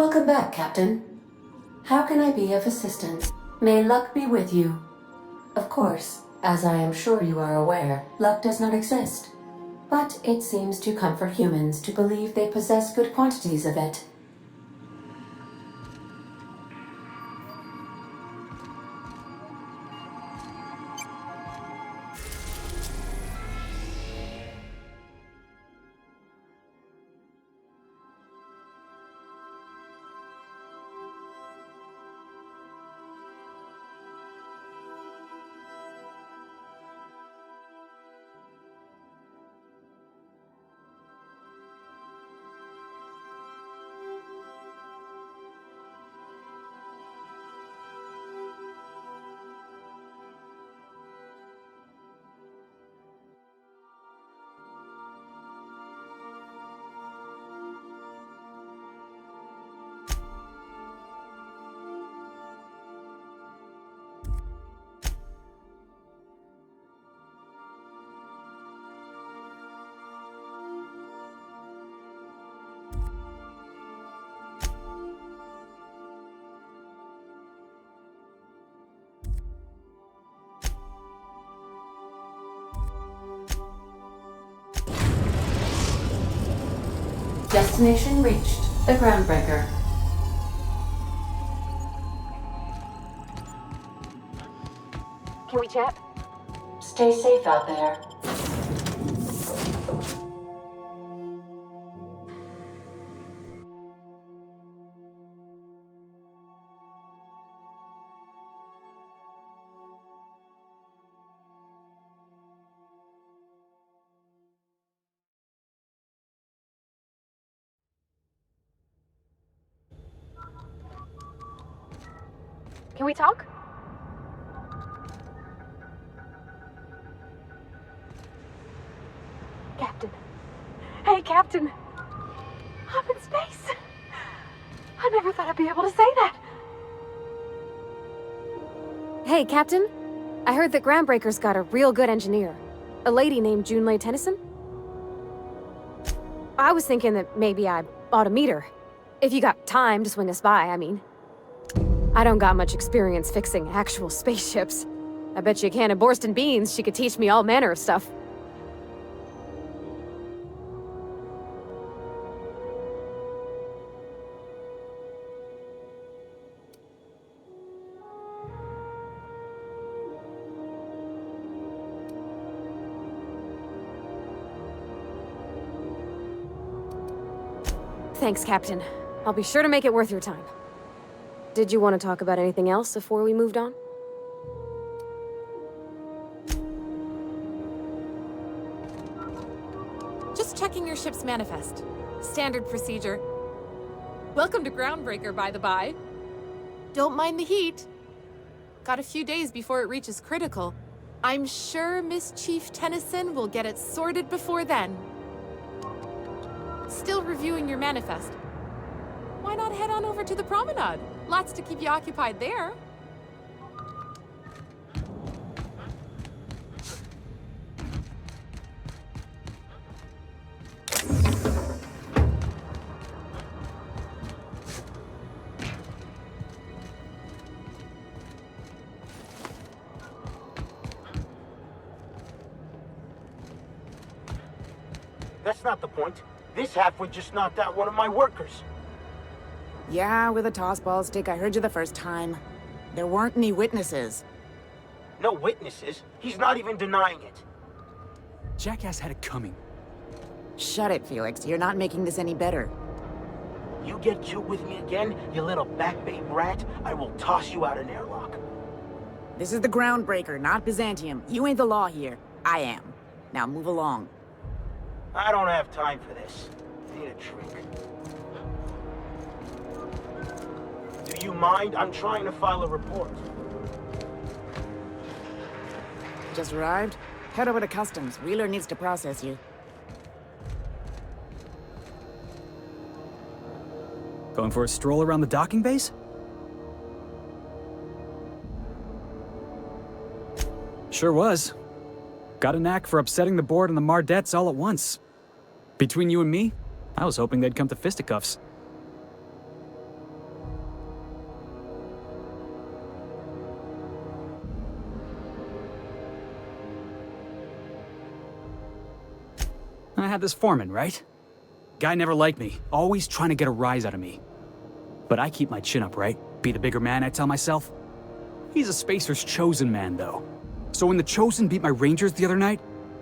Welcome back, Captain. How can I be of assistance? May luck be with you. Of course, as I am sure you are aware, luck does not exist. But it seems to comfort humans to believe they possess good quantities of it. Destination reached. The Groundbreaker. Can we chat? Stay safe out there. Can we talk? Captain. Hey, Captain. I'm in space. I never thought I'd be able to say that. Hey, Captain. I heard that Groundbreaker's got a real good engineer. A lady named Junlei Tennyson. I was thinking that maybe I ought to meet her. If you got time to swing us by, I mean. I don't got much experience fixing actual spaceships. I bet you a can of Borston beans she could teach me all manner of stuff. Thanks, Captain. I'll be sure to make it worth your time. Did you want to talk about anything else before we moved on? Just checking your ship's manifest. Standard procedure. Welcome to Groundbreaker, by the by. Don't mind the heat. Got a few days before it reaches critical. I'm sure Miss Chief Tennyson will get it sorted before then. Still reviewing your manifest. Why not head on over to the promenade? Lots to keep you occupied there. That's not the point. This halfwit just knocked out one of my workers. Yeah, with a tossball stick. I heard you the first time. There weren't any witnesses. No witnesses? He's not even denying it. Jackass had it coming. Shut it, Felix. You're not making this any better. You get cute with me again, you little backbait rat, I will toss you out an airlock. This is the Groundbreaker, not Byzantium. You ain't the law here. I am. Now move along. I don't have time for this. I need a drink. Do you mind? I'm trying to file a report. Just arrived? Head over to Customs. Wheeler needs to process you. Going for a stroll around the docking base? Sure was. Got a knack for upsetting the board and the Mardettes all at once. Between you and me, I was hoping they'd come to fisticuffs. I had this foreman, right? Guy never liked me, always trying to get a rise out of me. But I keep my chin up, right? Be the bigger man, I tell myself. He's a Spacer's chosen man, though. So when the Chosen beat my Rangers the other night,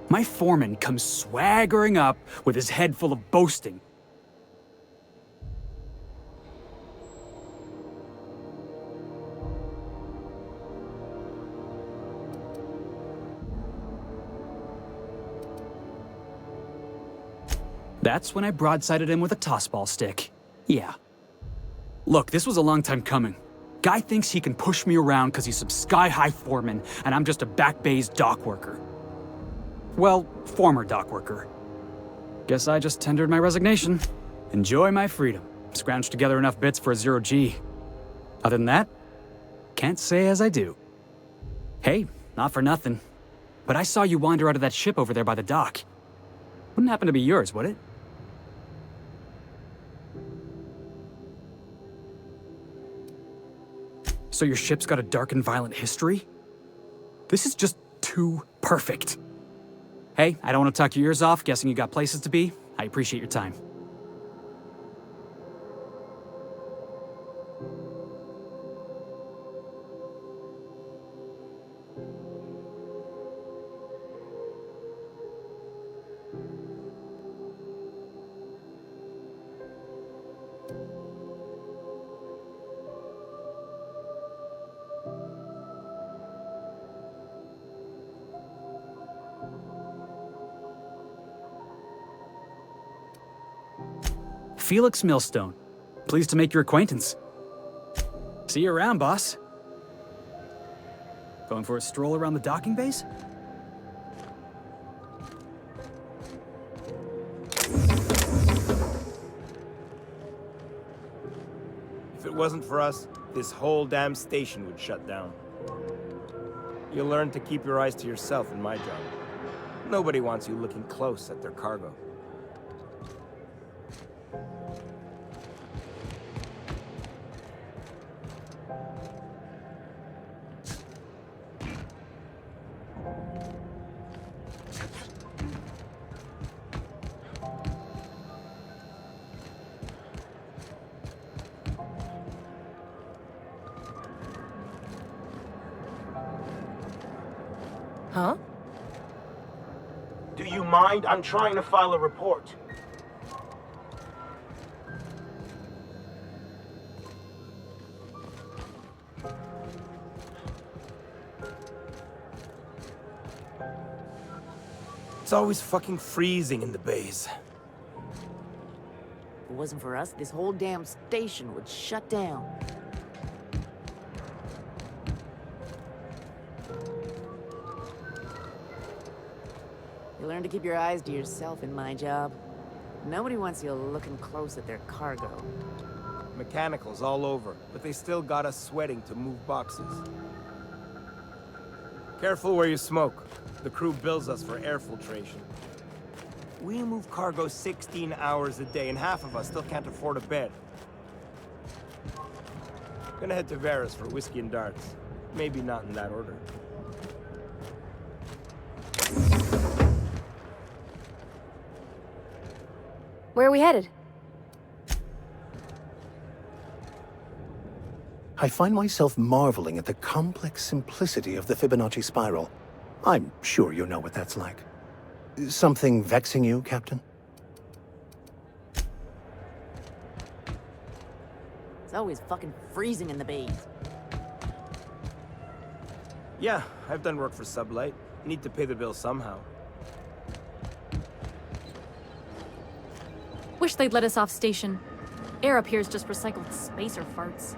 my foreman comes swaggering up with his head full of boasting. That's when I broadsided him with a tossball stick. Yeah. Look, this was a long time coming. Guy thinks he can push me around because he's some sky-high foreman, and I'm just a back bay's dock worker. Well, former dock worker. Guess I just tendered my resignation. Enjoy my freedom. Scrounged together enough bits for a 0G. Other than that, can't say as I do. Hey, not for nothing, but I saw you wander out of that ship over there by the dock. Wouldn't happen to be yours, would it? So your ship's got a dark and violent history? This is just too perfect. Hey, I don't want to talk your ears off, guessing you got places to be. I appreciate your time. Felix Millstone. Pleased to make your acquaintance. See you around, boss. Going for a stroll around the docking bays? If it wasn't for us, this whole damn station would shut down. You'll learn to keep your eyes to yourself in my job. Nobody wants you looking close at their cargo. Huh? Do you mind? I'm trying to file a report. It's always fucking freezing in the bays. If it wasn't for us, this whole damn station would shut down. You learn to keep your eyes to yourself in my job. Nobody wants you looking close at their cargo. Mechanicals all over, but they still got us sweating to move boxes. Careful where you smoke. The crew bills us for air filtration. We move cargo 16 hours a day, and half of us still can't afford a bed. Gonna head to Vera's for whiskey and darts. Maybe not in that order. Where are we headed? I find myself marveling at the complex simplicity of the Fibonacci spiral. I'm sure you know what that's like. Something vexing you, Captain? It's always fucking freezing in the bays. Yeah, I've done work for Sublight. Need to pay the bill somehow. Wish they'd let us off station. Air up here is just recycled spacer farts.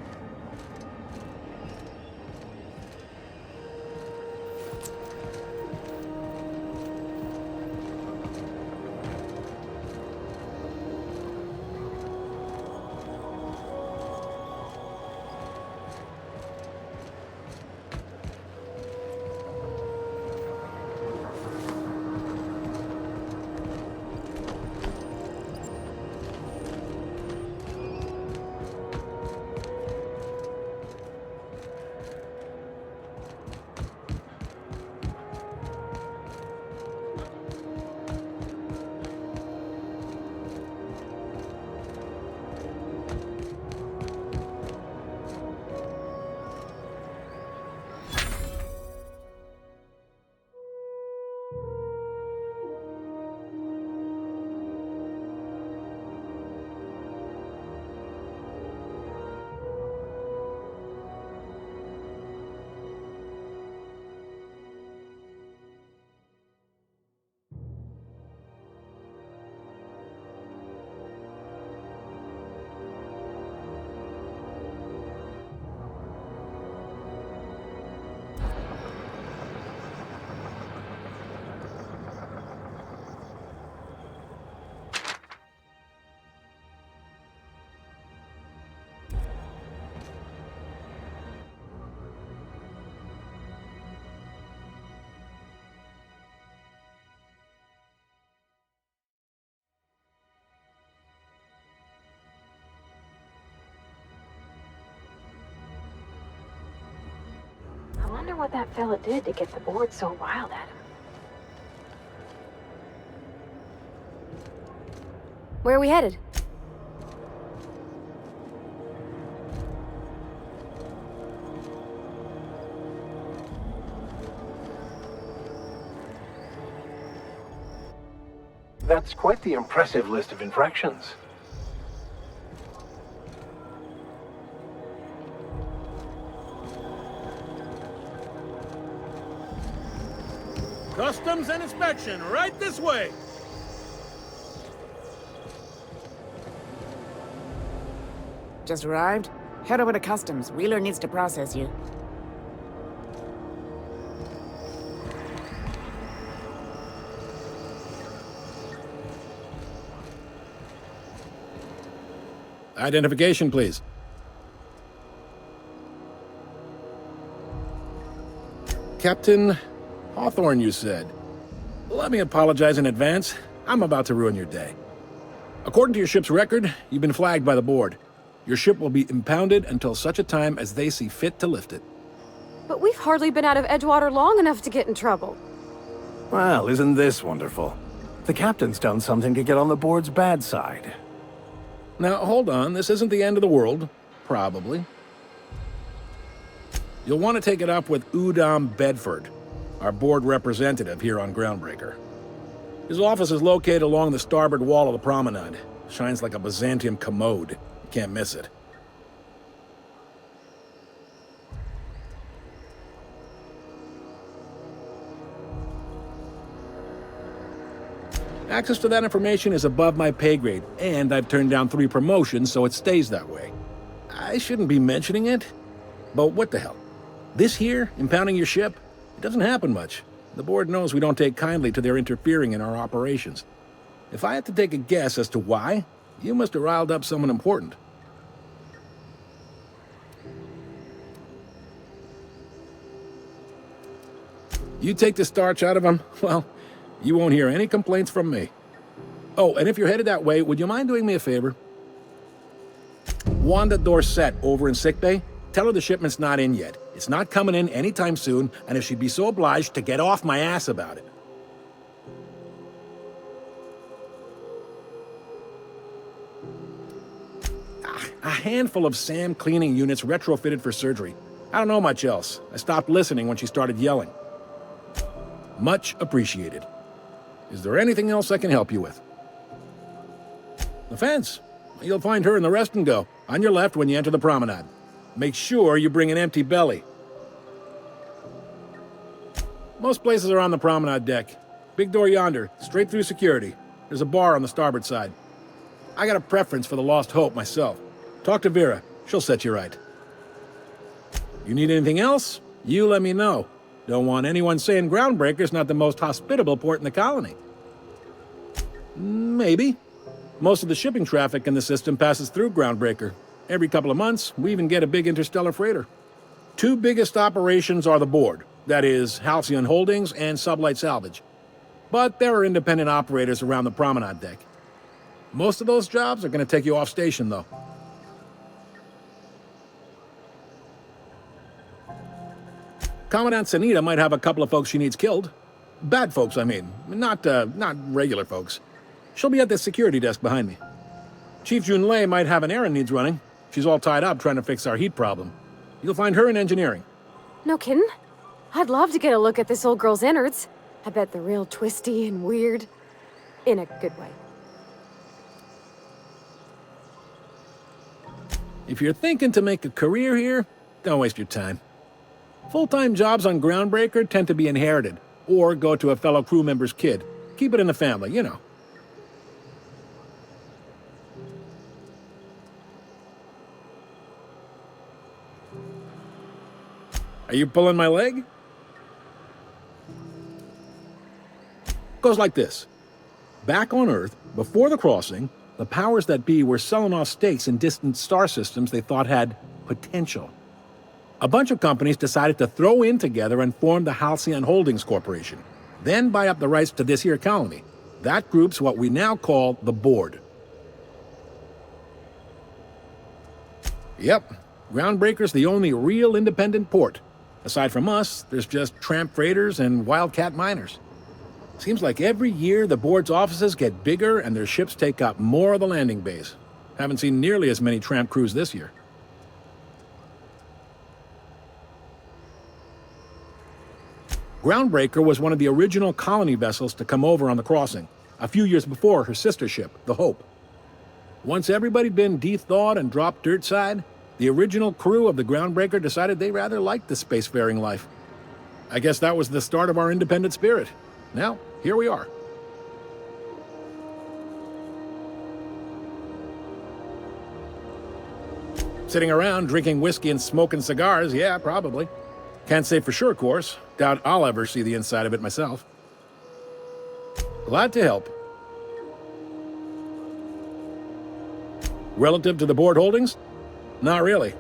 Wonder what that fella did to get the board so riled at him. Where are we headed? That's quite the impressive list of infractions. Customs and inspection, right this way! Just arrived? Head over to Customs. Wheeler needs to process you. Identification, please. Captain Hawthorne, you said. Let me apologize in advance. I'm about to ruin your day. According to your ship's record, you've been flagged by the board. Your ship will be impounded until such a time as they see fit to lift it. But we've hardly been out of Edgewater long enough to get in trouble. Well, isn't this wonderful? The captain's done something to get on the board's bad side. Now, hold on. This isn't the end of the world. Probably. You'll want to take it up with Udom Bedford, our board representative here on Groundbreaker. His office is located along the starboard wall of the promenade. Shines like a Byzantium commode. You can't miss it. Access to that information is above my pay grade, and I've turned down 3 promotions, so it stays that way. I shouldn't be mentioning it, but what the hell? This here, impounding your ship, it doesn't happen much. The board knows we don't take kindly to their interfering in our operations. If I had to take a guess as to why, you must have riled up someone important. You take the starch out of them, well, you won't hear any complaints from me. Oh, and if you're headed that way, would you mind doing me a favor? Wanda Dorset over in sickbay, tell her the shipment's not in yet. It's not coming in anytime soon, and if she'd be so obliged to get off my ass about it. A handful of SAM cleaning units retrofitted for surgery. I don't know much else. I stopped listening when she started yelling. Much appreciated. Is there anything else I can help you with? The fence. You'll find her in the rest and go, on your left when you enter the promenade. Make sure you bring an empty belly. Most places are on the promenade deck. Big door yonder, straight through security. There's a bar on the starboard side. I got a preference for the Lost Hope myself. Talk to Vera. She'll set you right. You need anything else? You let me know. Don't want anyone saying Groundbreaker's not the most hospitable port in the colony. Maybe. Most of the shipping traffic in the system passes through Groundbreaker. Every couple of months, we even get a big interstellar freighter. 2 biggest operations are the board. That is, Halcyon Holdings and Sublight Salvage. But there are independent operators around the promenade deck. Most of those jobs are going to take you off station, though. Commandant Sanita might have a couple of folks she needs killed. Bad folks, I mean. Not regular folks. She'll be at the security desk behind me. Chief Junlei might have an errand needs running. She's all tied up trying to fix our heat problem. You'll find her in engineering. No kidding? I'd love to get a look at this old girl's innards. I bet they're real twisty and weird. In a good way. If you're thinking to make a career here, don't waste your time. Full-time jobs on Groundbreaker tend to be inherited, or go to a fellow crew member's kid. Keep it in the family, you know. Are you pulling my leg? Goes like this. Back on Earth, before the crossing, the powers that be were selling off stakes in distant star systems they thought had potential. A bunch of companies decided to throw in together and form the Halcyon Holdings Corporation, then buy up the rights to this here colony. That group's what we now call the Board. Yep, Groundbreaker's the only real independent port. Aside from us, there's just tramp freighters and wildcat miners. Seems like every year the board's offices get bigger and their ships take up more of the landing base. Haven't seen nearly as many tramp crews this year. Groundbreaker was one of the original colony vessels to come over on the crossing, a few years before her sister ship, the Hope. Once everybody'd been de-thawed and dropped dirtside, the original crew of the Groundbreaker decided they rather liked the spacefaring life. I guess that was the start of our independent spirit. Now, here we are. Sitting around drinking whiskey and smoking cigars, yeah, probably. Can't say for sure, of course. Doubt I'll ever see the inside of it myself. Glad to help. Relative to the board holdings? Not really.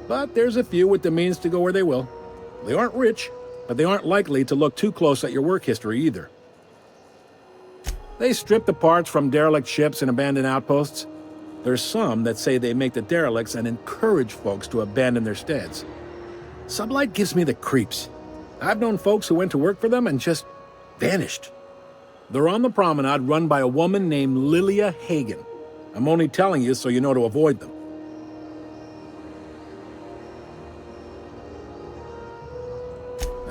But there's a few with the means to go where they will. They aren't rich, but they aren't likely to look too close at your work history either. They strip the parts from derelict ships and abandoned outposts. There's some that say they make the derelicts and encourage folks to abandon their steads. Sublight gives me the creeps. I've known folks who went to work for them and just vanished. They're on the promenade run by a woman named Lilia Hagen. I'm only telling you so you know to avoid them.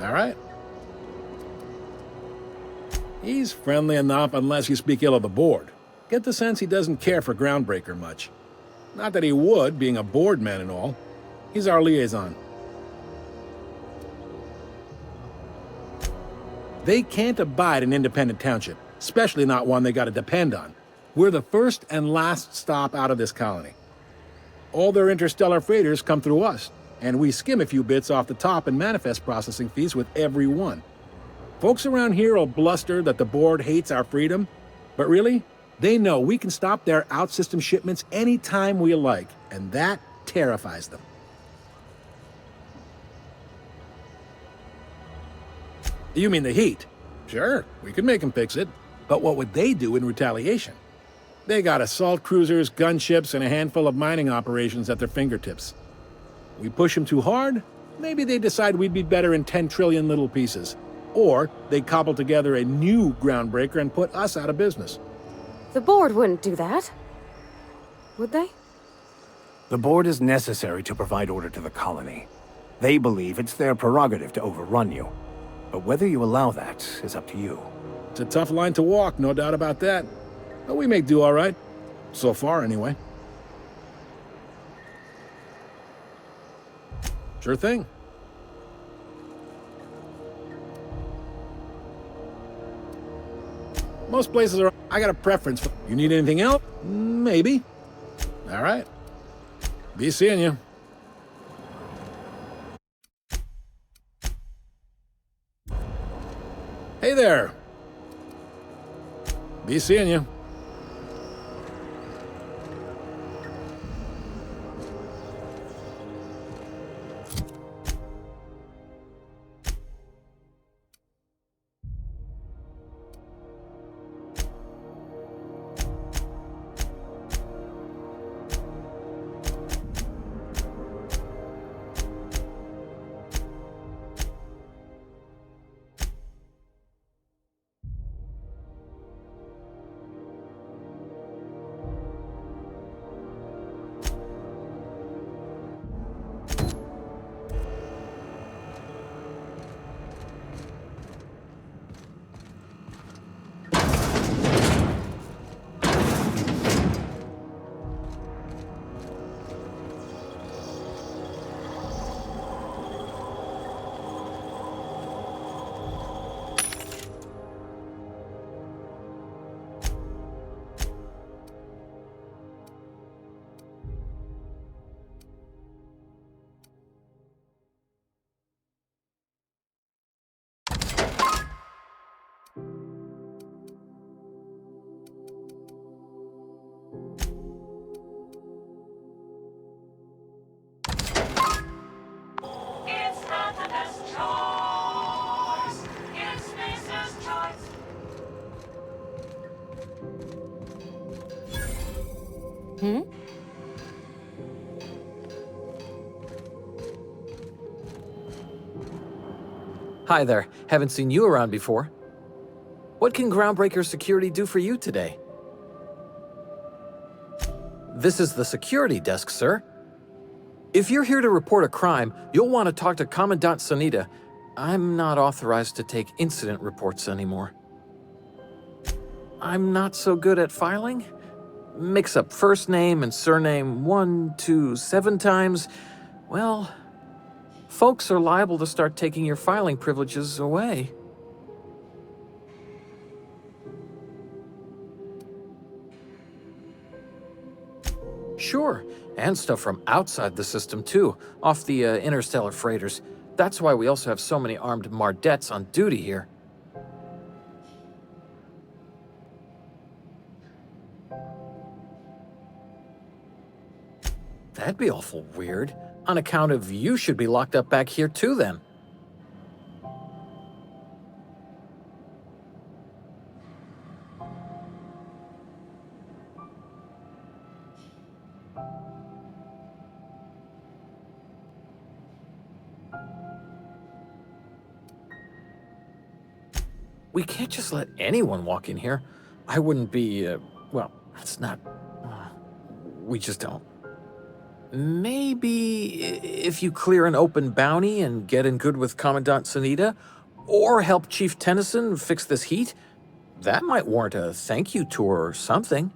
All right. He's friendly enough unless you speak ill of the board. Get the sense he doesn't care for Groundbreaker much. Not that he would, being a board man and all. He's our liaison. They can't abide an independent township, especially not one they gotta depend on. We're the first and last stop out of this colony. All their interstellar freighters come through us, and we skim a few bits off the top in manifest processing fees with every one. Folks around here will bluster that the board hates our freedom, but really, they know we can stop their out-system shipments anytime we like, and that terrifies them. You mean the heat? Sure, we could make them fix it. But what would they do in retaliation? They got assault cruisers, gunships, and a handful of mining operations at their fingertips. We push them too hard, maybe they decide we'd be better in 10 trillion little pieces. Or they cobble together a new Groundbreaker and put us out of business. The board wouldn't do that. Would they? The board is necessary to provide order to the colony. They believe it's their prerogative to overrun you. But whether you allow that is up to you. It's a tough line to walk, no doubt about that. But we make do all right. So far, anyway. Sure thing. Most places are... I got a preference for... You need anything else? Maybe. All right. Be seeing you. Hey there. Be seeing you. Hmm? Hi there. Haven't seen you around before. What can Groundbreaker Security do for you today? This is the security desk, sir. If you're here to report a crime, you'll want to talk to Commandant.Sanita. I'm not authorized to take incident reports anymore. I'm not so good at filing. Mix up first name and surname 1, 2, 7 times. Well, folks are liable to start taking your filing privileges away. Sure, and stuff from outside the system too, off the interstellar freighters. That's why we also have so many armed Mardettes on duty here. That'd be awful weird. On account of you should be locked up back here too then. We can't just let anyone walk in here. I wouldn't be, well, it's not... we just don't. Maybe if you clear an open bounty and get in good with Commandant.Sanita, or help Chief Tennyson fix this heat, that might warrant a thank you tour or something.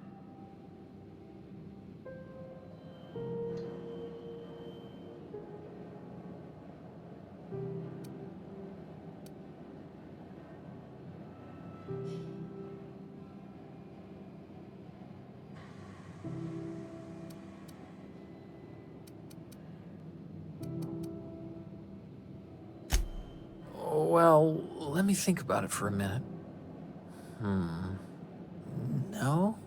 Well, let me think about it for a minute. No?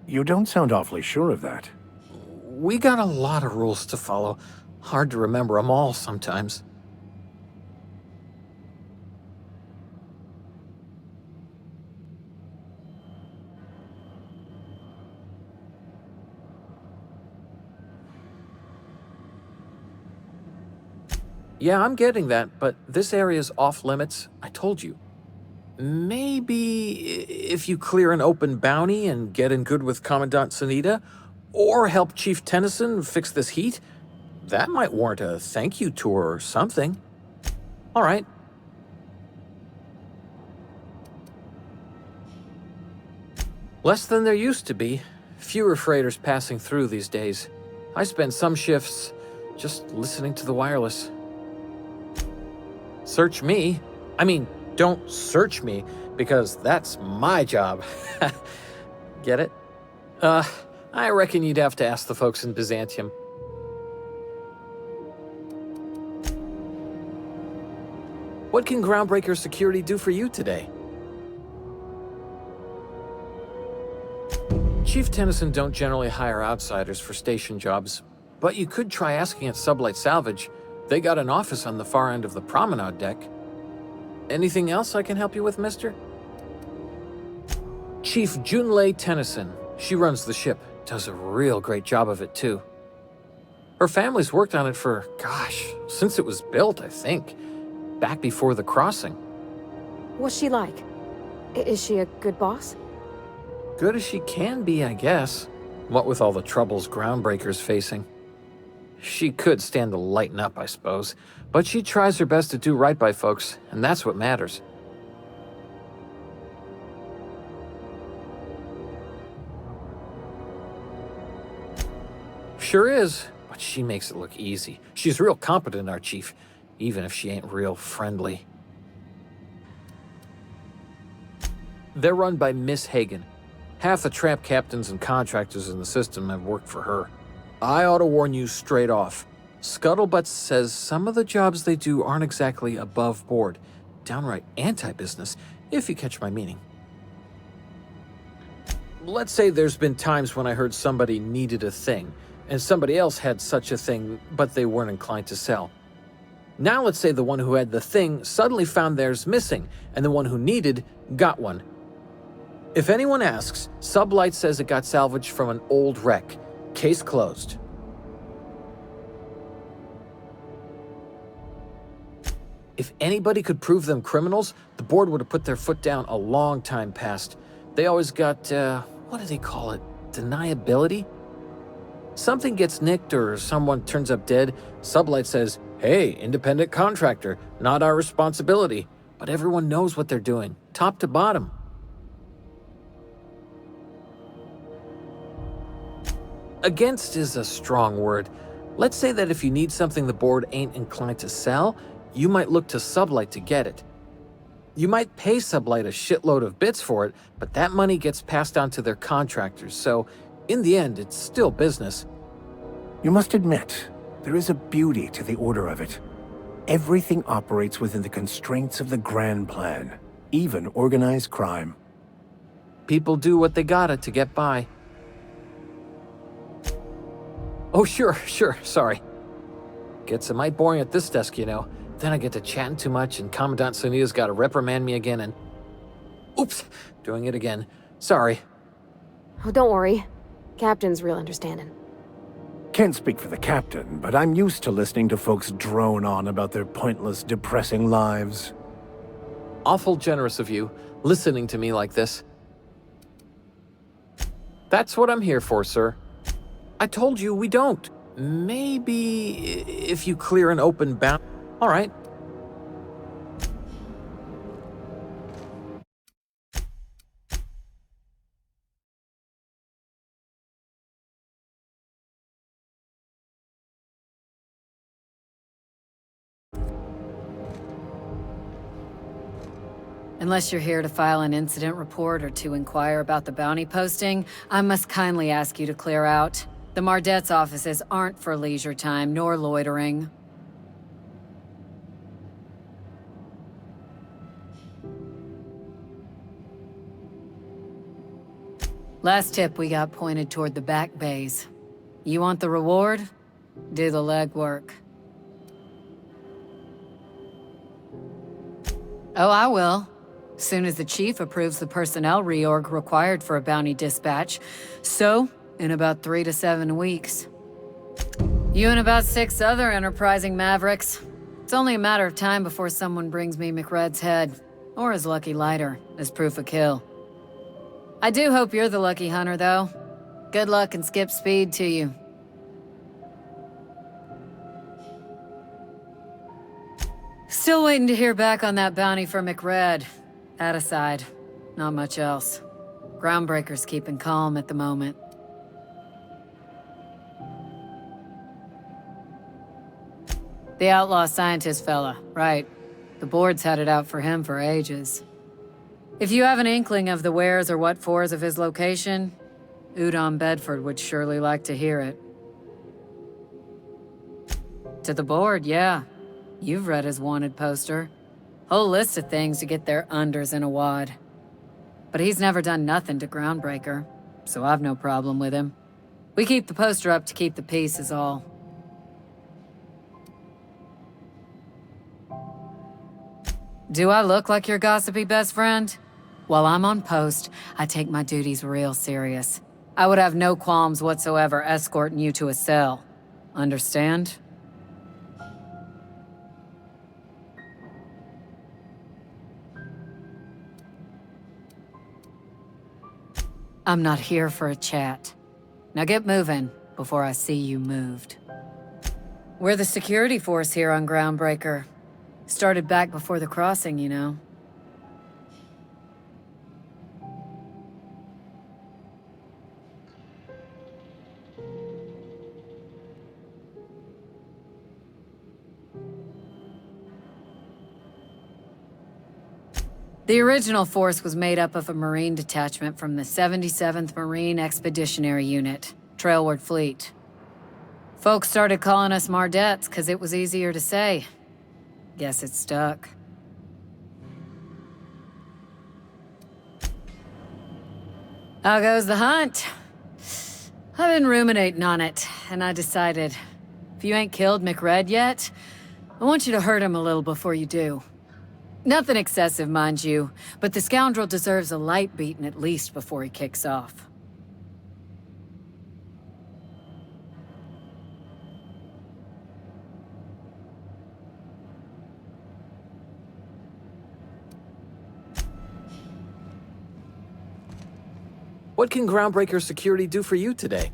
You don't sound awfully sure of that. We got a lot of rules to follow. Hard to remember them all sometimes. Yeah, I'm getting that, but this area's off limits. I told you. Maybe if you clear an open bounty and get in good with Commandant.Sanita, or help Chief Tennyson fix this heat, that might warrant a thank you tour or something. All right. Less than there used to be. Fewer freighters passing through these days. I spend some shifts just listening to the wireless. Search me. I mean, don't search me, because that's my job. Get it? I reckon you'd have to ask the folks in Byzantium. What can Groundbreaker Security do for you today? Chief Tennyson don't generally hire outsiders for station jobs, but you could try asking at Sublight Salvage. They got an office on the far end of the promenade deck. Anything else I can help you with, mister? Chief Junlei Tennyson. She runs the ship. Does a real great job of it, too. Her family's worked on it for, gosh, since it was built, I think. Back before the crossing. What's she like? Is she a good boss? Good as she can be, I guess. What with all the troubles Groundbreaker's facing. She could stand to lighten up, I suppose, but she tries her best to do right by folks, and that's what matters. Sure is, but she makes it look easy. She's real competent, our chief, even if she ain't real friendly. They're run by Miss Hagen. Half the tramp captains and contractors in the system have worked for her. I ought to warn you straight off. Scuttlebutt says some of the jobs they do aren't exactly above board. Downright anti-business, if you catch my meaning. Let's say there's been times when I heard somebody needed a thing, and somebody else had such a thing, but they weren't inclined to sell. Now let's say the one who had the thing suddenly found theirs missing, and the one who needed got one. If anyone asks, Sublight says it got salvaged from an old wreck. Case closed. If anybody could prove them criminals, the board would have put their foot down a long time past. They always got, what do they call it? Deniability? Something gets nicked or someone turns up dead, Sublight says, "Hey, independent contractor, not our responsibility." But everyone knows what they're doing, top to bottom. Against is a strong word. Let's say that if you need something the board ain't inclined to sell, you might look to Sublight to get it. You might pay Sublight a shitload of bits for it, but that money gets passed on to their contractors, so in the end, it's still business. You must admit, there is a beauty to the order of it. Everything operates within the constraints of the grand plan, even organized crime. People do what they gotta to get by. Oh, sure, sorry. Gets a mite boring at this desk, you know. Then I get to chatting too much and Commandant Sonia's gotta reprimand me again and... Oops, doing it again. Sorry. Oh, don't worry. Captain's real understanding. Can't speak for the captain, but I'm used to listening to folks drone on about their pointless, depressing lives. Awful generous of you, listening to me like this. That's what I'm here for, sir. I told you we don't. Maybe if you clear an open bound... All right. Unless you're here to file an incident report or to inquire about the bounty posting, I must kindly ask you to clear out. The Mardet's offices aren't for leisure time nor loitering. Last tip we got pointed toward the back bays. You want the reward? Do the legwork. Oh, I will. Soon as the chief approves the personnel reorg required for a bounty dispatch. So, in about 3 to 7 weeks. You and about 6 other enterprising mavericks. It's only a matter of time before someone brings me McRed's head, or his lucky lighter, as proof of kill. I do hope you're the lucky hunter, though. Good luck and skip speed to you. Still waiting to hear back on that bounty for McRed. That aside, not much else. Groundbreaker's keeping calm at the moment. The outlaw scientist fella, right. The board's had it out for him for ages. If you have an inkling of the wheres or what-fors of his location, Udon Bedford would surely like to hear it. To the board, yeah. You've read his wanted poster. Whole list of things to get their unders in a wad. But he's never done nothing to Groundbreaker, so I've no problem with him. We keep the poster up to keep the peace is all. Do I look like your gossipy best friend? While I'm on post, I take my duties real serious. I would have no qualms whatsoever escorting you to a cell. Understand? I'm not here for a chat. Now get moving before I see you moved. We're the security force here on Groundbreaker. Started back before the crossing, you know. The original force was made up of a Marine detachment from the 77th Marine Expeditionary Unit, Trailward Fleet. Folks started calling us Mardettes because it was easier to say. Guess it stuck. How goes the hunt? I've been ruminating on it, and I decided, if you ain't killed McRed yet, I want you to hurt him a little before you do. Nothing excessive, mind you, but the scoundrel deserves a light beating at least before he kicks off. What can Groundbreaker Security do for you today?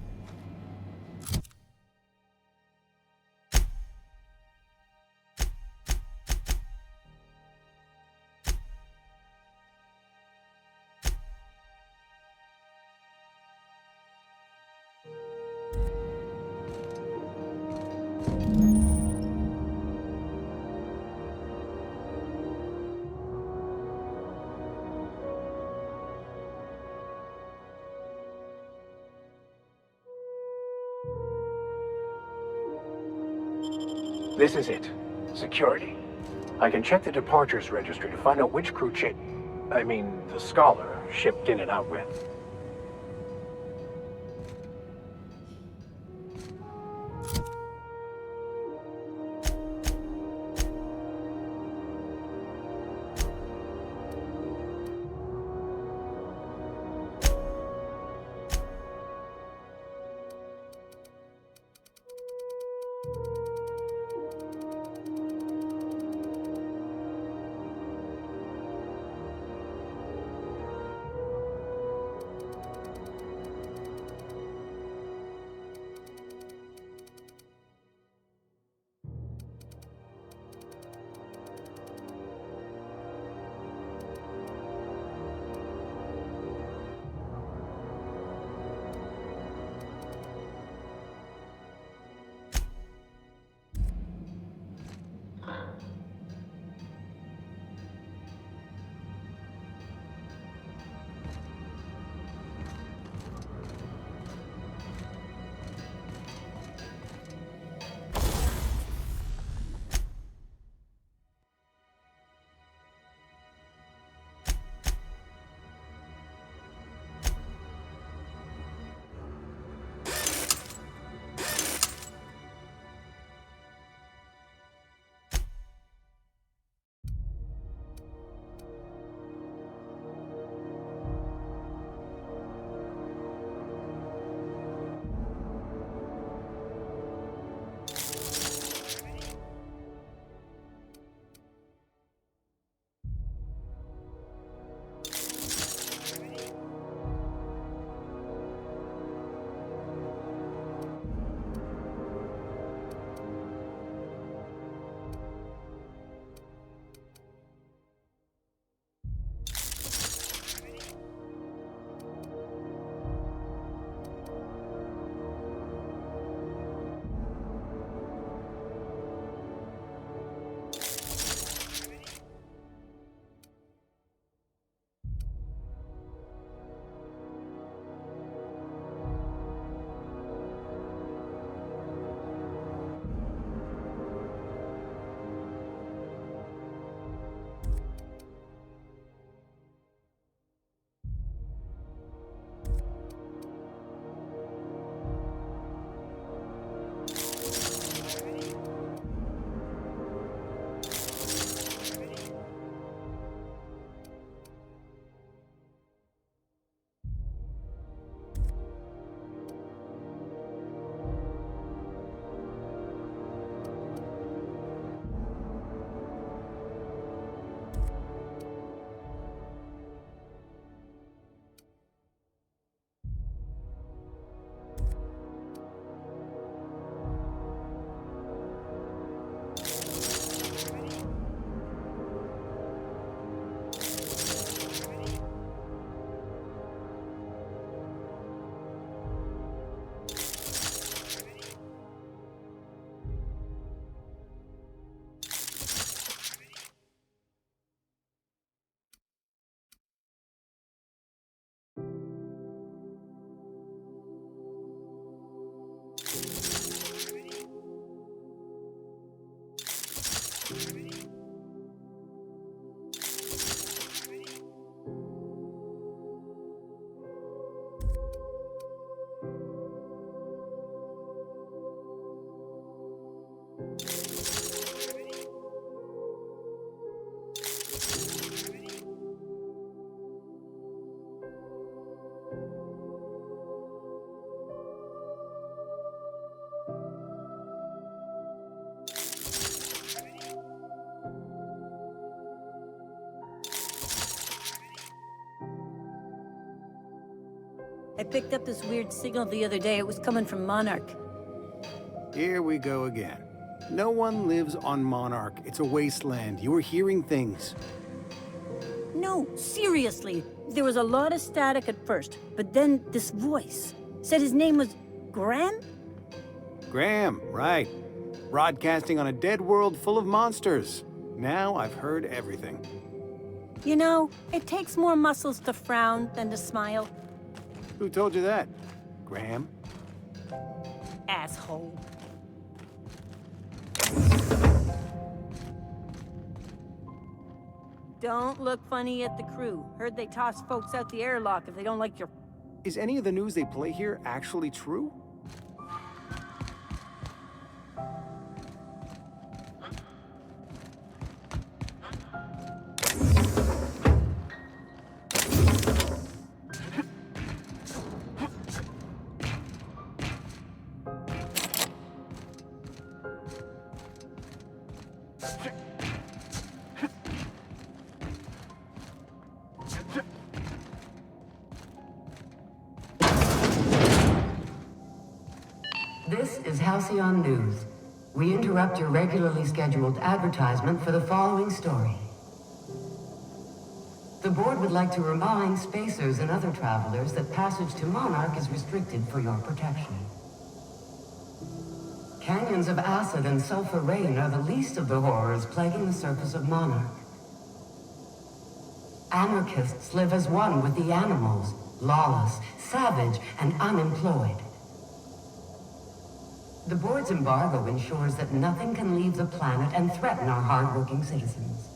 This is it. Security. I can check the departures registry to find out which crew the Scholar shipped in and out with. I picked up this weird signal the other day. It was coming from Monarch. Here we go again. No one lives on Monarch. It's a wasteland. You were hearing things. No, seriously. There was a lot of static at first, but then this voice said his name was Graham? Graham, right. Broadcasting on a dead world full of monsters. Now I've heard everything. You know, it takes more muscles to frown than to smile. Who told you that? Graham? Asshole. Don't look funny at the crew. Heard they toss folks out the airlock if they don't like your... Is any of the news they play here actually true? This is Halcyon News. We interrupt your regularly scheduled advertisement for the following story. The board would like to remind spacers and other travelers that passage to Monarch is restricted for your protection. Canyons of acid and sulfur rain are the least of the horrors plaguing the surface of Monarch. Anarchists live as one with the animals, lawless, savage, and unemployed. The board's embargo ensures that nothing can leave the planet and threaten our hard-working citizens.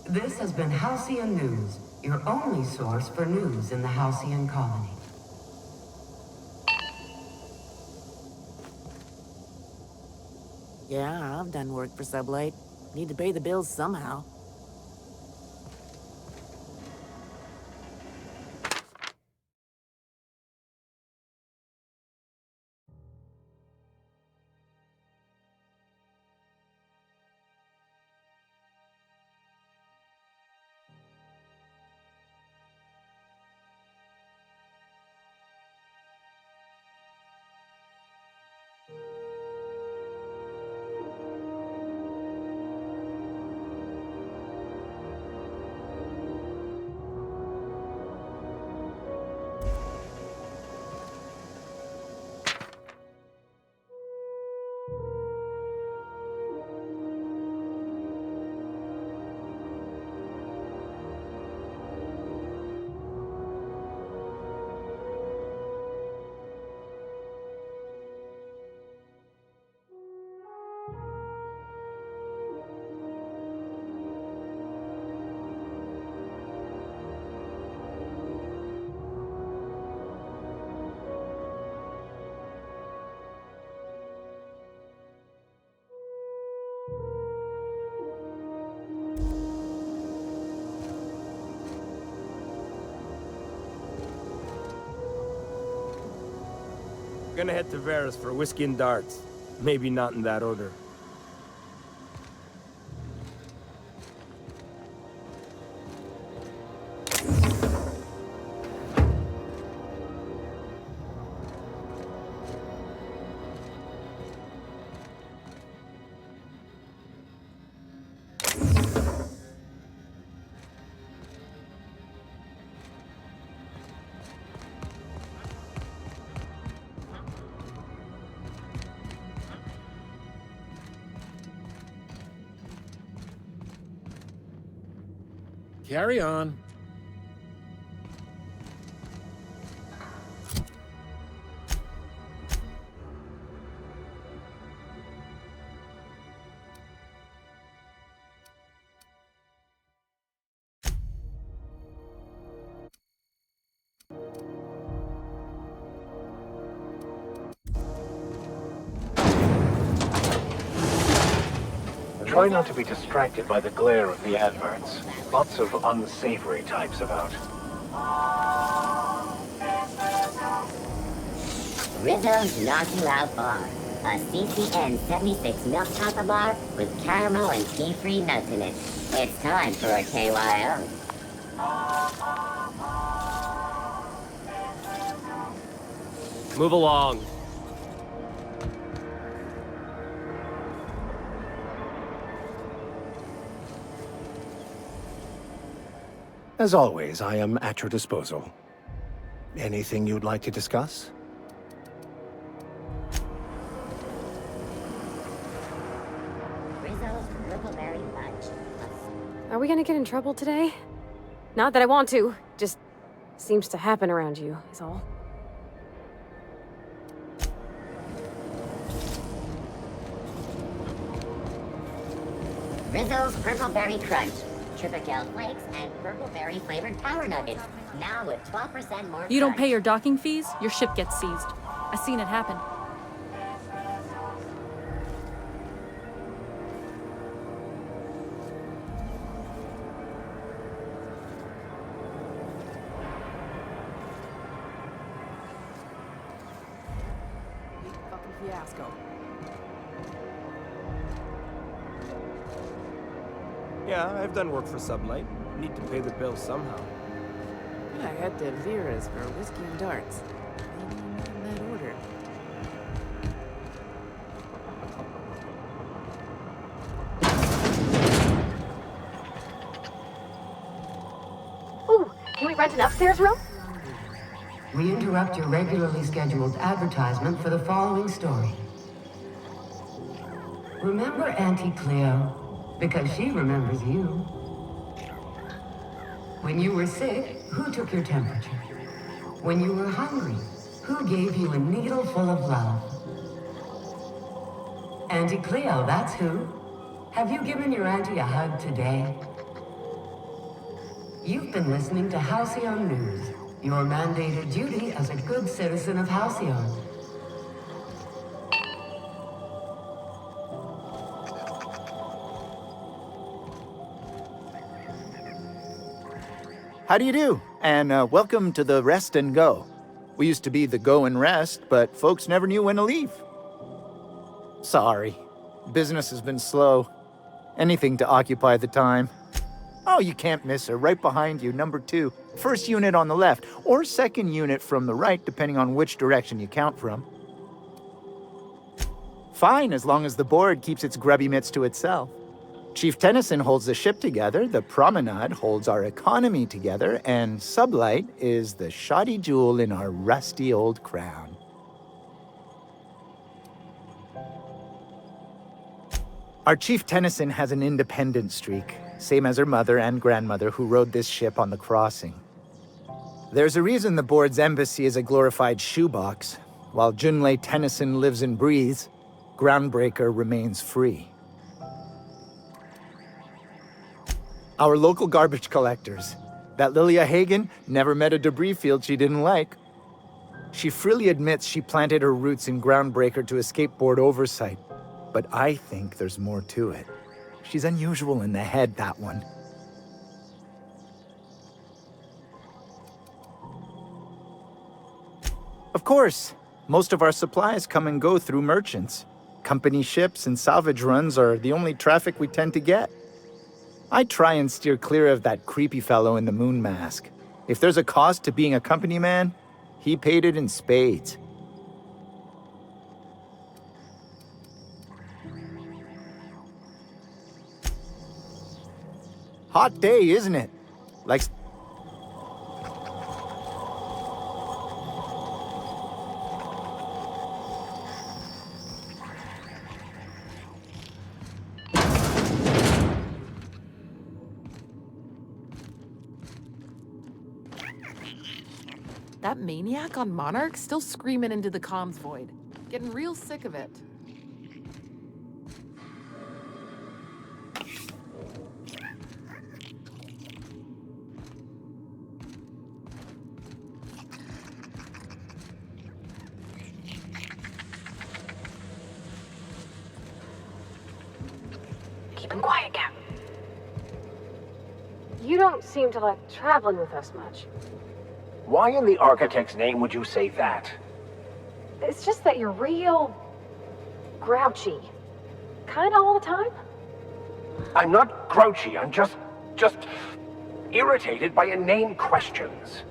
This has been Halcyon News, your only source for news in the Halcyon colony. Yeah, I've done work for Sublight. Need to pay the bills somehow. Gonna head to Vera's for whiskey and darts. Maybe not in that order. Carry on. Try not to be distracted by the glare of the adverts. Lots of unsavory types about. Rizzo's Naughty Loud Bar. A CCN 76 milk chocolate bar with caramel and tea-free nuts in it. It's time for a KYO. Move along. As always, I am at your disposal. Anything you'd like to discuss? Rizzo's Brickleberry Bunch. Are we gonna get in trouble today? Not that I want to, just seems to happen around you, is all. Rizzo's Purpleberry Crunch. Triple flakes and purpleberry flavored power nuggets. Now with 12% more. You don't pay your docking fees, your ship gets seized. I seen it happen. Fucking fiasco. Yeah, I've done work for Sublight. Need to pay the bill somehow. I had to Vera's for whiskey and darts. Maybe not in that order. Ooh, can we rent an upstairs room? We interrupt your regularly scheduled advertisement for the following story. Remember Auntie Cleo? Because she remembers you. When you were sick, who took your temperature? When you were hungry, who gave you a needle full of love? Auntie Cleo, that's who. Have you given your auntie a hug today? You've been listening to Halcyon News, your mandated duty as a good citizen of Halcyon. How do you do? And welcome to the Rest and Go. We used to be the Go and Rest, but folks never knew when to leave. Sorry. Business has been slow. Anything to occupy the time. Oh, you can't miss her. Right behind you, number 2. First unit on the left, or second unit from the right, depending on which direction you count from. Fine, as long as the board keeps its grubby mitts to itself. Chief Tennyson holds the ship together, the Promenade holds our economy together, and Sublight is the shoddy jewel in our rusty old crown. Our Chief Tennyson has an independent streak, same as her mother and grandmother who rode this ship on the crossing. There's a reason the board's embassy is a glorified shoebox. While Junlei Tennyson lives and breathes, Groundbreaker remains free. Our local garbage collectors. That Lilia Hagen never met a debris field she didn't like. She freely admits she planted her roots in Groundbreaker to escape board oversight. But I think there's more to it. She's unusual in the head, that one. Of course, most of our supplies come and go through merchants. Company ships and salvage runs are the only traffic we tend to get. I try and steer clear of that creepy fellow in the moon mask. If there's a cost to being a company man, he paid it in spades. Hot day, isn't it? Like... That maniac on Monarch still screaming into the comms void. Getting real sick of it. Keep him quiet, Cap. You don't seem to like traveling with us much. Why in the architect's name would you say that? It's just that you're real... grouchy. Kinda all the time. I'm not grouchy, I'm just irritated by inane questions.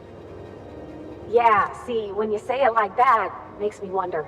Yeah, see, when you say it like that, makes me wonder.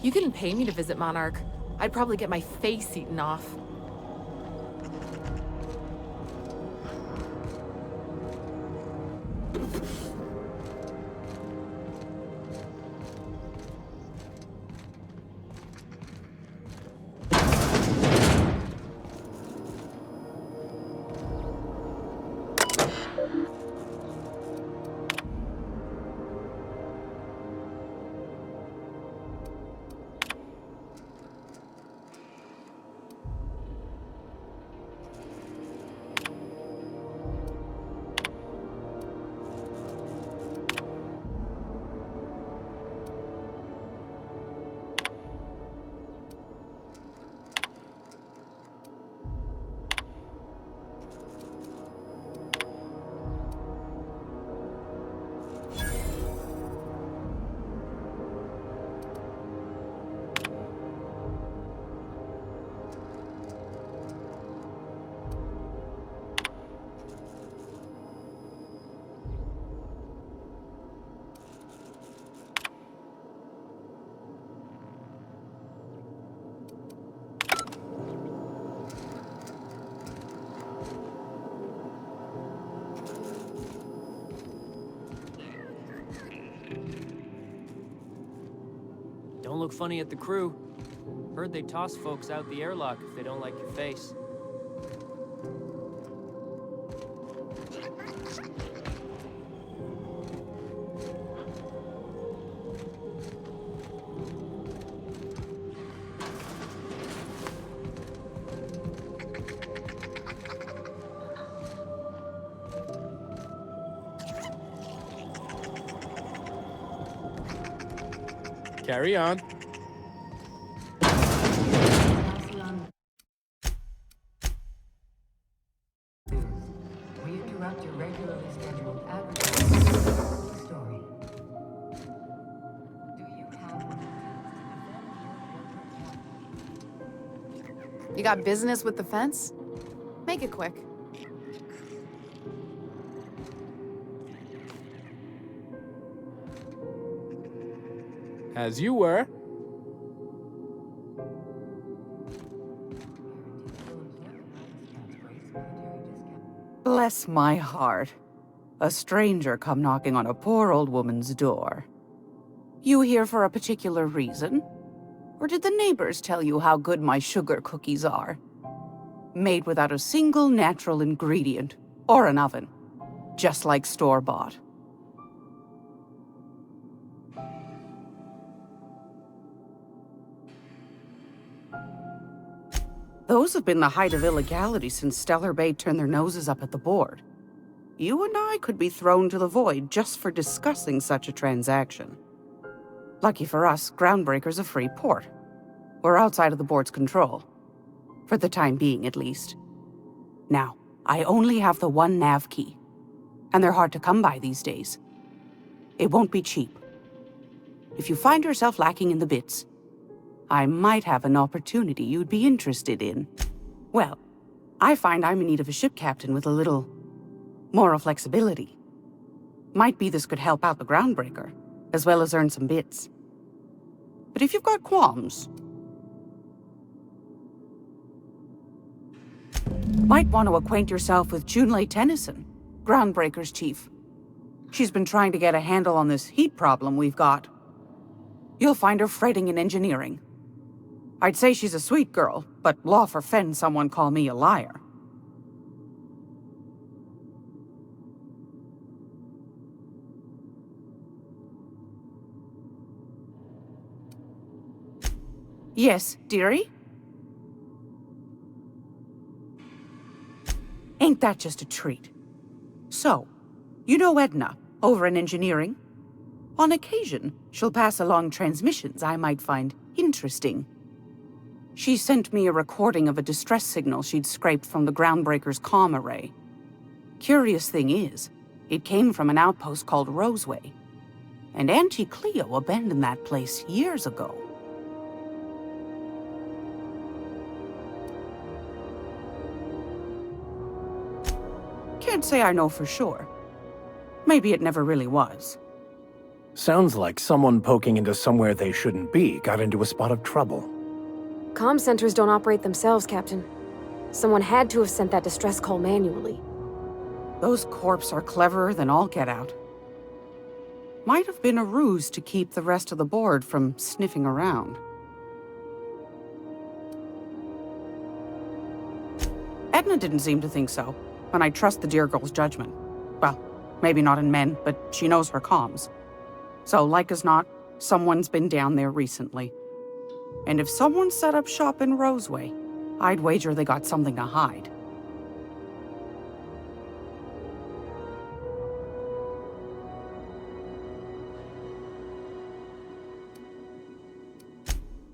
You couldn't pay me to visit Monarch. I'd probably get my face eaten off. Don't look funny at the crew. Heard they toss folks out the airlock if they don't like your face. Carry on. We interrupt your regularly scheduled advertising story. Do you have what it takes to defend your You got business with the fence? Make it quick. As you were. Bless my heart. A stranger come knocking on a poor old woman's door. You here for a particular reason? Or did the neighbors tell you how good my sugar cookies are? Made without a single natural ingredient, or an oven. Just like store-bought. Those have been the height of illegality since Stellar Bay turned their noses up at the board. You and I could be thrown to the void just for discussing such a transaction. Lucky for us, Groundbreaker's a free port. We're outside of the board's control. For the time being, at least. Now, I only have the one nav key. And they're hard to come by these days. It won't be cheap. If you find yourself lacking in the bits, I might have an opportunity you'd be interested in. Well, I find I'm in need of a ship captain with a little moral flexibility. Might be this could help out the Groundbreaker, as well as earn some bits. But if you've got qualms, might want to acquaint yourself with Junlei Tennyson, Groundbreaker's chief. She's been trying to get a handle on this heat problem we've got. You'll find her fretting in engineering. I'd say she's a sweet girl, but law forfend someone call me a liar. Yes, dearie? Ain't that just a treat? So, you know Edna, over in engineering? On occasion, she'll pass along transmissions I might find interesting. She sent me a recording of a distress signal she'd scraped from the Groundbreaker's comm array. Curious thing is, it came from an outpost called Roseway. And Auntie Cleo abandoned that place years ago. Can't say I know for sure. Maybe it never really was. Sounds like someone poking into somewhere they shouldn't be got into a spot of trouble. Comm centers don't operate themselves, Captain. Someone had to have sent that distress call manually. Those corps are cleverer than all get out. Might have been a ruse to keep the rest of the board from sniffing around. Edna didn't seem to think so, and I trust the dear girl's judgment. Well, maybe not in men, but she knows her comms. So, like as not, someone's been down there recently. And if someone set up shop in Roseway, I'd wager they got something to hide.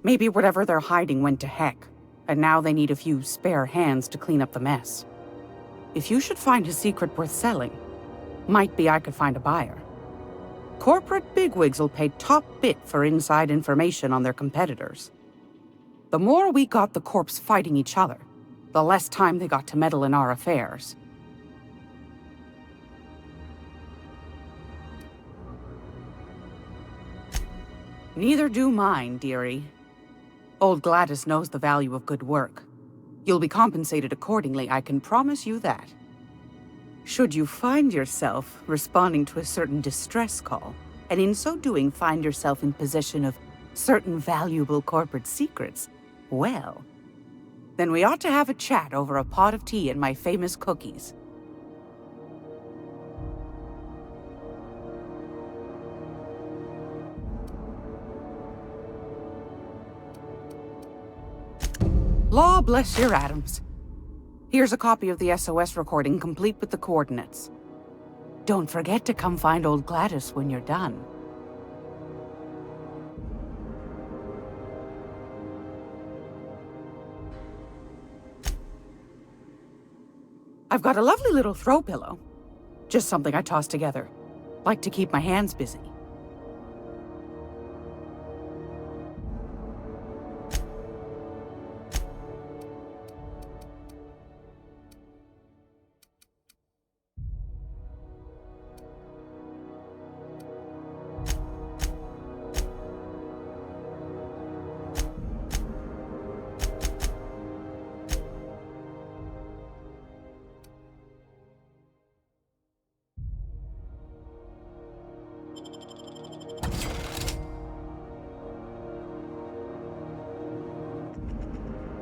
Maybe whatever they're hiding went to heck, and now they need a few spare hands to clean up the mess. If you should find a secret worth selling, might be I could find a buyer. Corporate bigwigs will pay top bit for inside information on their competitors. The more we got the corps fighting each other, the less time they got to meddle in our affairs. Neither do mine, dearie. Old Gladys knows the value of good work. You'll be compensated accordingly, I can promise you that. Should you find yourself responding to a certain distress call, and in so doing find yourself in possession of certain valuable corporate secrets, well, then we ought to have a chat over a pot of tea and my famous cookies. Law bless your atoms. Here's a copy of the SOS recording complete with the coordinates. Don't forget to come find old Gladys when you're done. I've got a lovely little throw pillow. Just something I toss together. Like to keep my hands busy.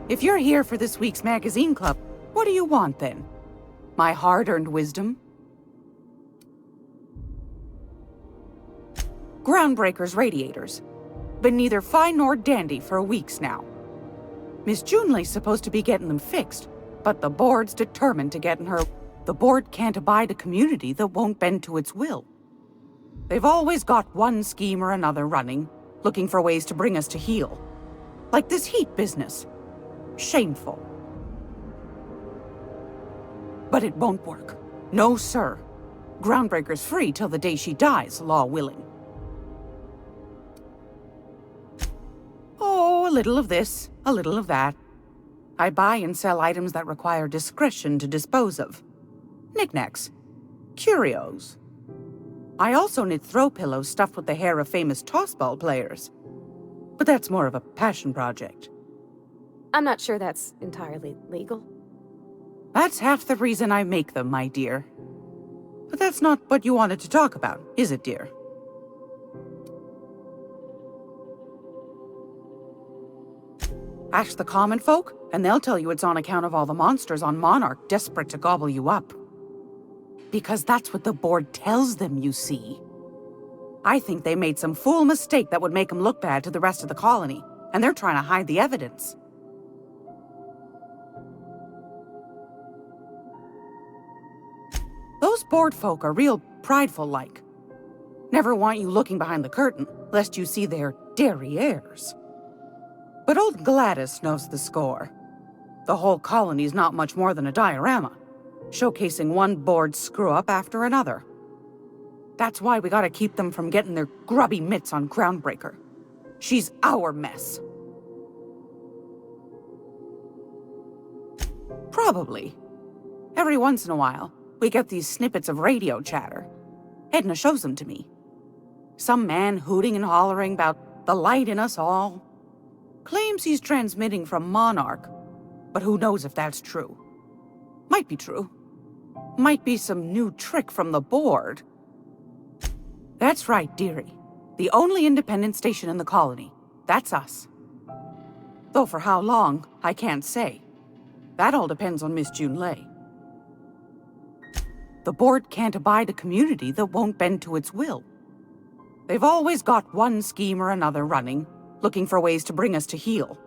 If you're here for this week's magazine club, what do you want then? My hard-earned wisdom? Groundbreaker's radiators. Been neither fine nor dandy for weeks now. Miss Junleigh's supposed to be getting them fixed, but the board's determined to get in her... The board can't abide a community that won't bend to its will. They've always got one scheme or another running, looking for ways to bring us to heel. Like this heat business. Shameful. But it won't work. No, sir. Groundbreaker's free till the day she dies, law willing. Oh, a little of this, a little of that. I buy and sell items that require discretion to dispose of. Knickknacks. Curios. I also knit throw pillows stuffed with the hair of famous tossball players. But that's more of a passion project. I'm not sure that's entirely legal. That's half the reason I make them, my dear. But that's not what you wanted to talk about, is it, dear? Ask the common folk, and they'll tell you it's on account of all the monsters on Monarch desperate to gobble you up. Because that's what the board tells them, you see. I think they made some fool mistake that would make them look bad to the rest of the colony, and they're trying to hide the evidence. Those board folk are real prideful-like. Never want you looking behind the curtain, lest you see their derrieres. But old Gladys knows the score. The whole colony's not much more than a diorama, showcasing one board screw-up after another. That's why we gotta keep them from getting their grubby mitts on Groundbreaker. She's our mess. Probably. Every once in a while, we get these snippets of radio chatter. Edna shows them to me. Some man hooting and hollering about the light in us all. Claims he's transmitting from Monarch, but who knows if that's true. Might be true. Might be some new trick from the board. That's right, dearie. The only independent station in the colony. That's us. Though for how long, I can't say. That all depends on Miss Junlei. The board can't abide a community that won't bend to its will. They've always got one scheme or another running, looking for ways to bring us to heel.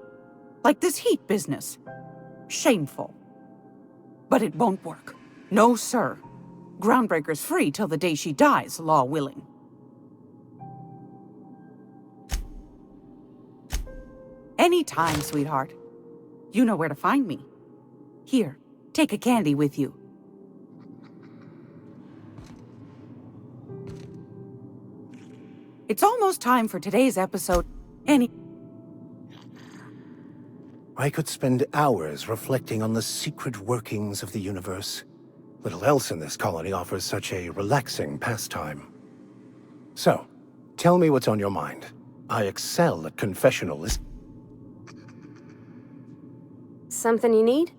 Like this heat business. Shameful. But it won't work. No, sir. Groundbreaker's free till the day she dies, law willing. Anytime, sweetheart. You know where to find me. Here, take a candy with you. It's almost time for today's episode. I could spend hours reflecting on the secret workings of the universe. Little else in this colony offers such a relaxing pastime. So, tell me what's on your mind. I excel at confessional listening. Something you need?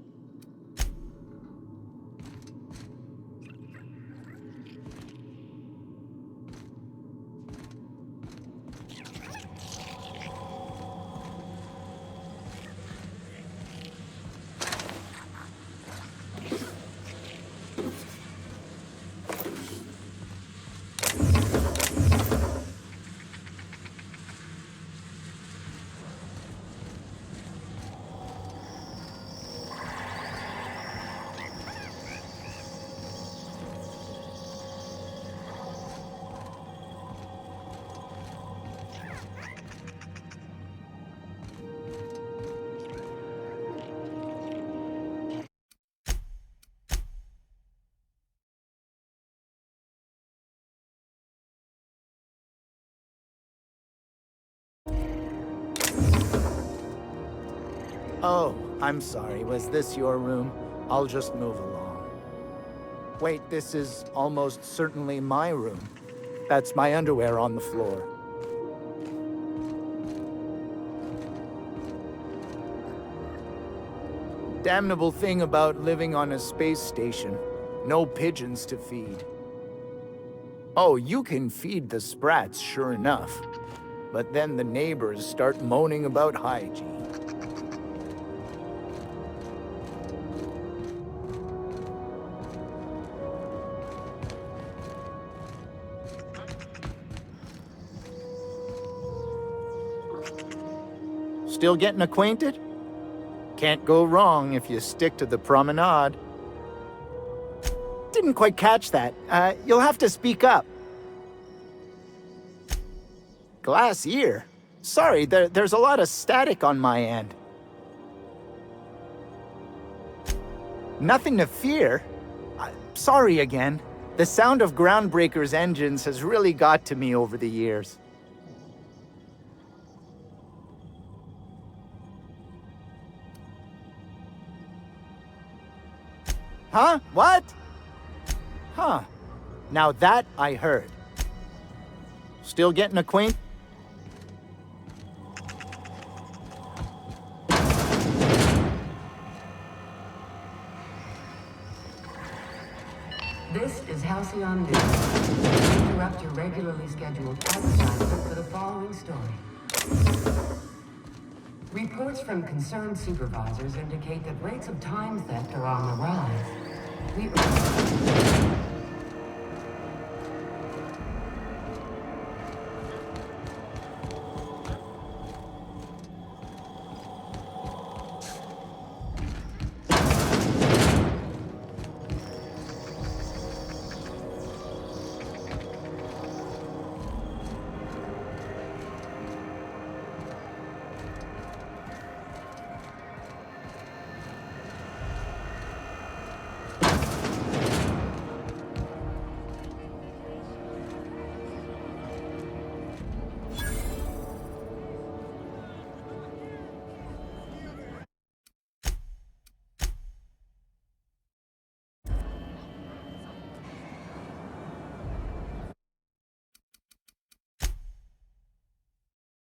Oh, I'm sorry. Was this your room? I'll just move along. Wait, this is almost certainly my room. That's my underwear on the floor. Damnable thing about living on a space station. No pigeons to feed. Oh, you can feed the sprats, sure enough. But then the neighbors start moaning about hygiene. Still getting acquainted? Can't go wrong if you stick to the promenade. Didn't quite catch that. You'll have to speak up. Glass ear? Sorry, there's a lot of static on my end. Nothing to fear. Sorry again. The sound of Groundbreaker's engines has really got to me over the years. Huh? What? Huh. Now that I heard. Still getting acquainted? This is Halcyon News. We interrupt your regularly scheduled advertisement for the following story. Reports from concerned supervisors indicate that rates of time theft are on the rise. We